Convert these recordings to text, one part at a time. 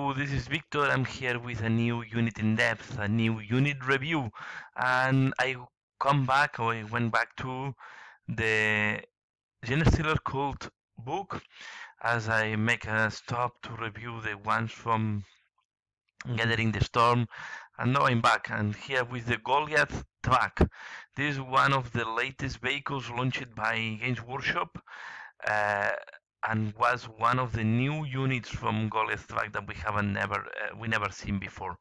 Hello, this is Victor. I'm here with a new unit in depth, a new unit review, and I went back to the Genestealer Cult book as I make a stop to review the ones from Gathering the Storm, and now I'm back and here with the Goliath Truck. This is one of the latest vehicles launched by Games Workshop. Uh, and was one of the new units from Goliath Truck that we never seen before.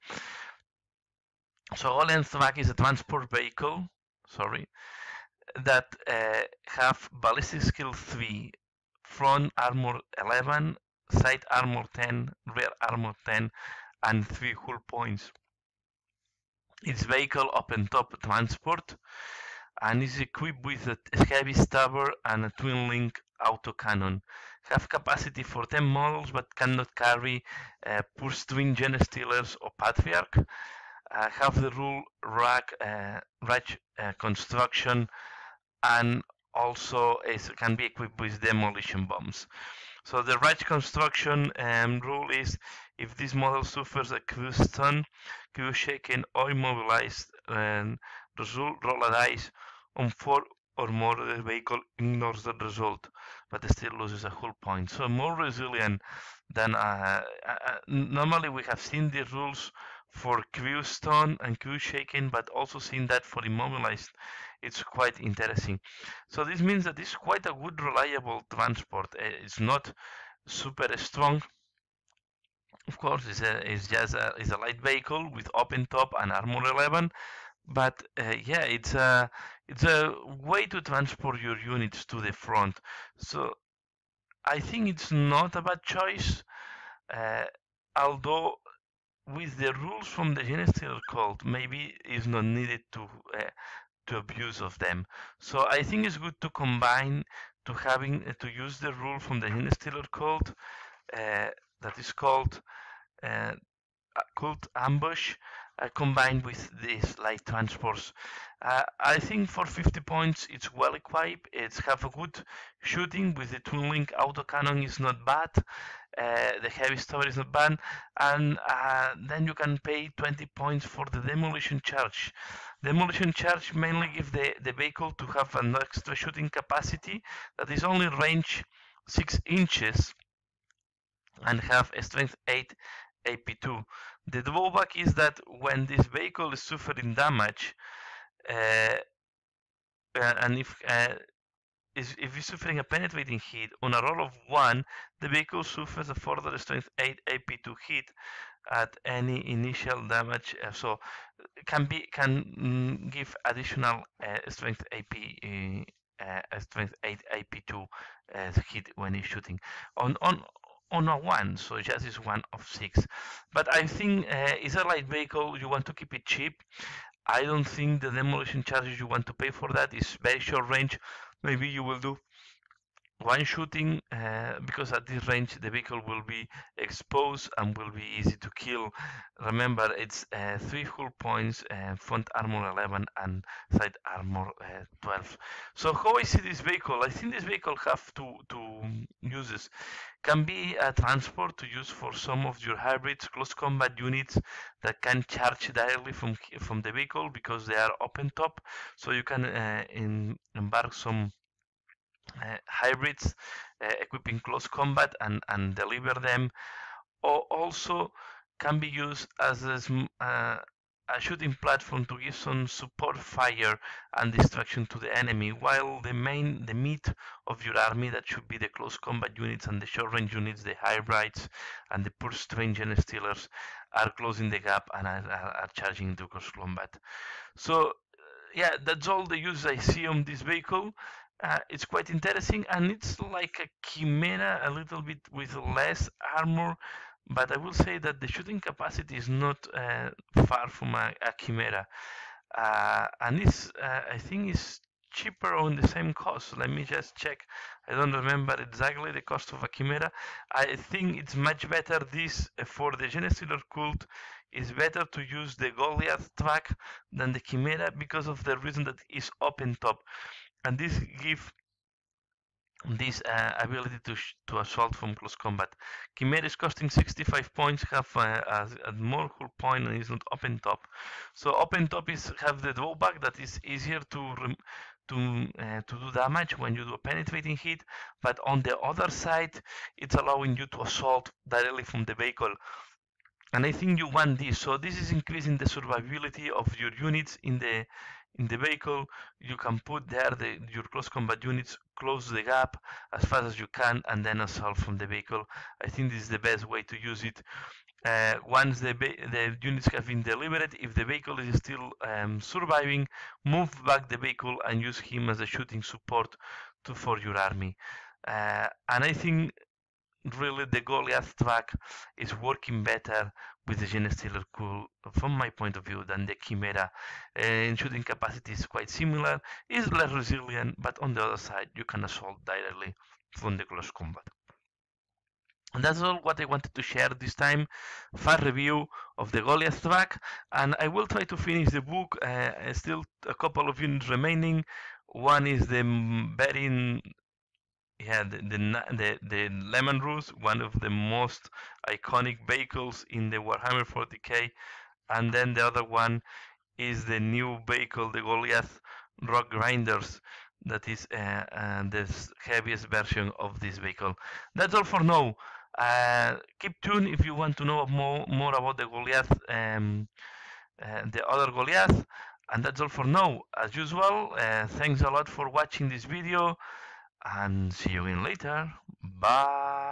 So Goliath Truck is a transport vehicle, that have ballistic skill 3, front armor 11, side armor 10, rear armor 10, and 3 hull points. Its vehicle open top transport and is equipped with a heavy stabber and a twin-link autocannon. Have capacity for 10 models but cannot carry purse-twin Genestealers or Patriarch. Have the rule rack construction, and also can be equipped with demolition bombs. So the right construction rule is if this model suffers a crew stun, crew shaken or immobilized, roll a dice on 4 or more. The vehicle ignores the result but still loses a hull point. So more resilient than normally we have seen the rules for crew stun and crew shaken, but also seen that for immobilized. It's quite interesting. So this means that it's quite a good reliable transport. It's not super strong. Of course, it's a light vehicle with open top and armor 11, but yeah, it's a way to transport your units to the front. So I think it's not a bad choice, although with the rules from the Genestealer Cult, maybe it's not needed to abuse of them. So I think it's good to combine to use the rule from the Genestealer Cult that is called Cult Ambush, combined with these light transports. I think for 50 points it's well equipped. It's have a good shooting with the twin-link autocannon is not bad. The heavy stabber is not bad, and then you can pay 20 points for the demolition charge. Demolition charge mainly gives the vehicle to have an extra shooting capacity that is only range 6 inches and have a strength 8 AP2. The drawback is that when this vehicle is suffering damage, and if it's suffering a penetrating hit on a roll of 1, the vehicle suffers a further strength 8 AP2 hit at any initial damage. So can give additional strength strength 8 AP2 hit when he's shooting on a 1, so just is 1 of 6. But I think it's a light vehicle. You want to keep it cheap. I don't think the demolition charges you want to pay for that is very short range. Maybe you will do one shooting because at this range the vehicle will be exposed and will be easy to kill. Remember, it's 3 hull points, front armor 11 and side armor 12. So how I see this vehicle, I think this vehicle have two uses. Can be a transport to use for some of your hybrids, close combat units that can charge directly from the vehicle because they are open top. So you can embark some hybrids equipping close combat and deliver them, or also can be used as a shooting platform to give some support fire and distraction to the enemy, while the meat of your army, that should be the close combat units and the short range units, the hybrids and the purse-twin Genestealers, are closing the gap and are charging into close combat. So yeah, that's all the use I see on this vehicle. It's quite interesting, and it's like a Chimera a little bit with less armor, but I will say that the shooting capacity is not far from a Chimera, and it's I think it's cheaper on the same cost. Let me just check. I don't remember exactly the cost of a Chimera. I think it's much better this for the Genestealer Cult. It's better to use the Goliath Truck than the Chimera because of the reason that it's open top, and this gives this ability to assault from close combat. Chimera is costing 65 points, have a more hull point and is not open top. So open top is have the drawback that is easier to do damage when you do a penetrating hit, but on the other side, it's allowing you to assault directly from the vehicle. And I think you want this. So this is increasing the survivability of your units in the vehicle. You can put there your close combat units, close the gap as fast as you can, and then assault from the vehicle. I think this is the best way to use it. Once the units have been delivered, if the vehicle is still surviving, move back the vehicle and use him as a shooting support for your army. And I think really the Goliath Truck is working better with the Genestealer Cult from my point of view than the Chimera. Shooting capacity is quite similar, is less resilient, but on the other side you can assault directly from the close combat. And that's all what I wanted to share this time. Fast review of the Goliath Truck, and I will try to finish the book. Still a couple of units remaining. One is the very the Lemon Rose, one of the most iconic vehicles in the Warhammer 40k, and then the other one is the new vehicle, the Goliath Rock Grinders, that is the heaviest version of this vehicle. That's all for now. Keep tuned if you want to know more about the Goliath, the other Goliath. And that's all for now. As usual, thanks a lot for watching this video and see you again later. Bye.